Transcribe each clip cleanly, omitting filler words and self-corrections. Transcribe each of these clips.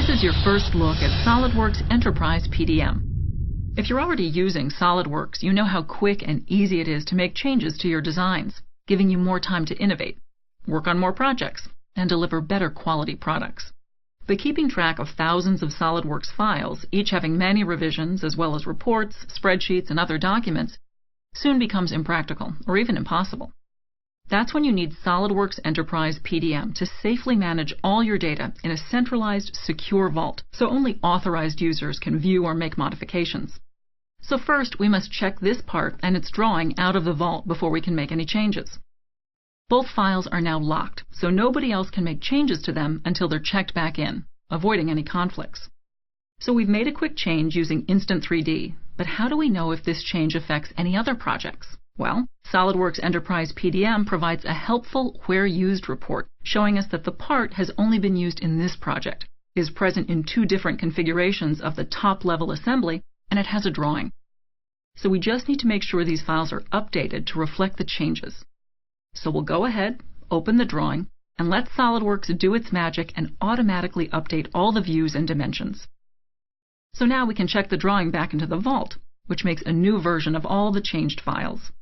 This is your first look at SolidWorks Enterprise PDM. If you're already using SolidWorks, you know how quick and easy it is to make changes to your designs, giving you more time to innovate, work on more projects, and deliver better quality products. But keeping track of thousands of SolidWorks files, each having many revisions as well as reports, spreadsheets, and other documents, soon becomes impractical or even impossible. That's when you need SolidWorks Enterprise PDM to safely manage all your data in a centralized, secure vault, so only authorized users can view or make modifications. So first, we must check this part and its drawing out of the vault before we can make any changes. Both files are now locked, so nobody else can make changes to them until they're checked back in, avoiding any conflicts. So we've made a quick change using Instant 3D, but how do we know if this change affects any other projects? Well, SolidWorks Enterprise PDM provides a helpful Where Used report, showing us that the part has only been used in this project, is present in 2 different configurations of the top-level assembly, and it has a drawing. So we just need to make sure these files are updated to reflect the changes. So we'll go ahead, open the drawing, and let SolidWorks do its magic and automatically update all the views and dimensions. So now we can check the drawing back into the vault, which makes a new version of all the changed files.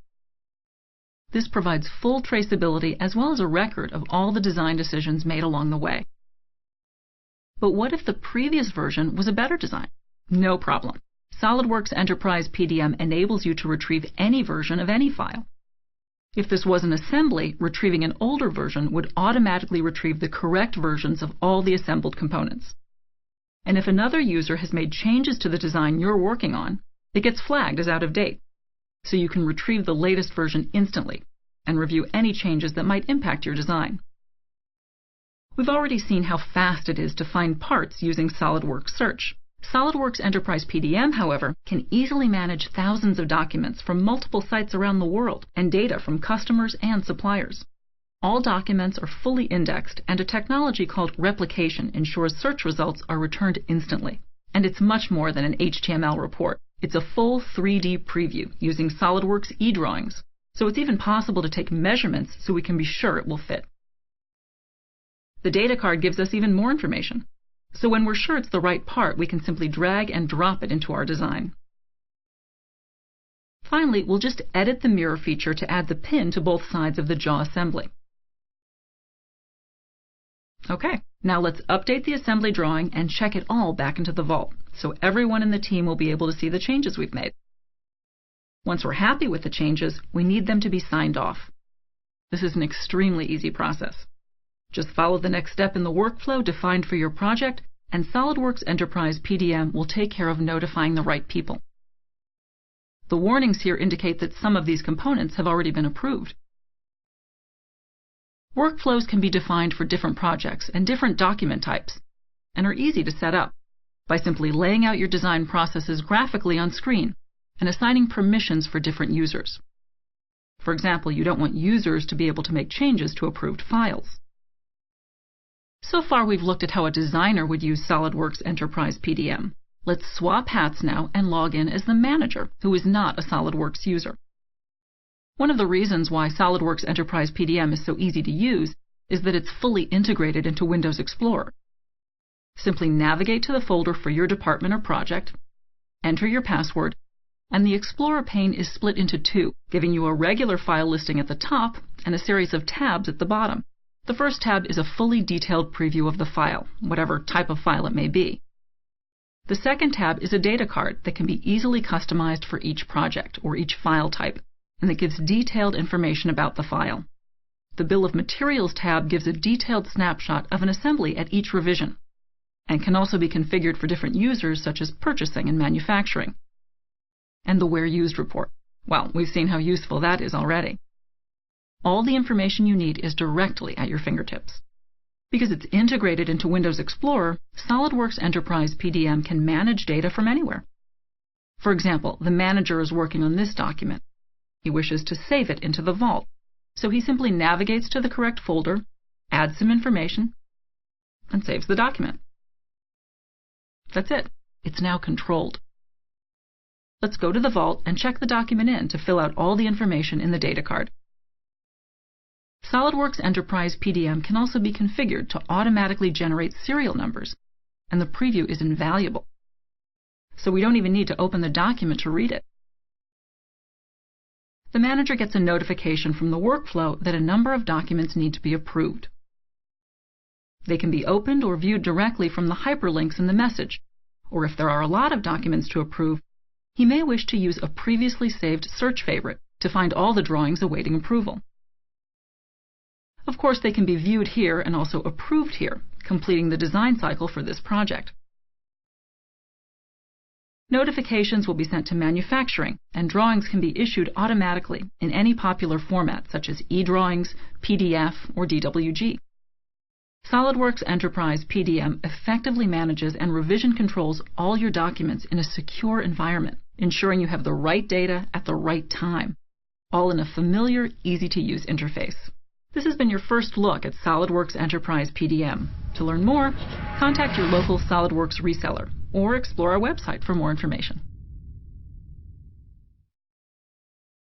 This provides full traceability as well as a record of all the design decisions made along the way. But what if the previous version was a better design? No problem. SolidWorks Enterprise PDM enables you to retrieve any version of any file. If this was an assembly, retrieving an older version would automatically retrieve the correct versions of all the assembled components. And if another user has made changes to the design you're working on, it gets flagged as out of date, so you can retrieve the latest version instantly and review any changes that might impact your design. We've already seen how fast it is to find parts using SolidWorks Search. SolidWorks Enterprise PDM, however, can easily manage thousands of documents from multiple sites around the world and data from customers and suppliers. All documents are fully indexed, and a technology called replication ensures search results are returned instantly. And it's much more than an HTML report. It's a full 3D preview using SolidWorks eDrawings, so it's even possible to take measurements so we can be sure it will fit. The data card gives us even more information. So when we're sure it's the right part, we can simply drag and drop it into our design. Finally, we'll just edit the mirror feature to add the pin to both sides of the jaw assembly. Okay, now let's update the assembly drawing and check it all back into the vault, so everyone in the team will be able to see the changes we've made. Once we're happy with the changes, we need them to be signed off. This is an extremely easy process. Just follow the next step in the workflow defined for your project, and SolidWorks Enterprise PDM will take care of notifying the right people. The warnings here indicate that some of these components have already been approved. Workflows can be defined for different projects and different document types, and are easy to set up by simply laying out your design processes graphically on screen and assigning permissions for different users. For example, you don't want users to be able to make changes to approved files. So far, we've looked at how a designer would use SolidWorks Enterprise PDM. Let's swap hats now and log in as the manager, who is not a SolidWorks user. One of the reasons why SolidWorks Enterprise PDM is so easy to use is that it's fully integrated into Windows Explorer. Simply navigate to the folder for your department or project, enter your password, and the Explorer pane is split into 2, giving you a regular file listing at the top and a series of tabs at the bottom. The first tab is a fully detailed preview of the file, whatever type of file it may be. The second tab is a data card that can be easily customized for each project or each file type, and that gives detailed information about the file. The Bill of Materials tab gives a detailed snapshot of an assembly at each revision, and can also be configured for different users such as purchasing and manufacturing. And the Where Used report. Well, we've seen how useful that is already. All the information you need is directly at your fingertips. Because it's integrated into Windows Explorer, SolidWorks Enterprise PDM can manage data from anywhere. For example, the manager is working on this document. He wishes to save it into the vault, so he simply navigates to the correct folder, adds some information, and saves the document. That's it. It's now controlled. Let's go to the vault and check the document in to fill out all the information in the data card. SolidWorks Enterprise PDM can also be configured to automatically generate serial numbers, and the preview is invaluable. So we don't even need to open the document to read it. The manager gets a notification from the workflow that a number of documents need to be approved. They can be opened or viewed directly from the hyperlinks in the message, or if there are a lot of documents to approve, he may wish to use a previously saved search favorite to find all the drawings awaiting approval. Of course, they can be viewed here and also approved here, completing the design cycle for this project. Notifications will be sent to manufacturing, and drawings can be issued automatically in any popular format such as eDrawings, PDF, or DWG. SolidWorks Enterprise PDM effectively manages and revision controls all your documents in a secure environment, ensuring you have the right data at the right time, all in a familiar, easy-to-use interface. This has been your first look at SolidWorks Enterprise PDM. To learn more, contact your local SolidWorks reseller or explore our website for more information.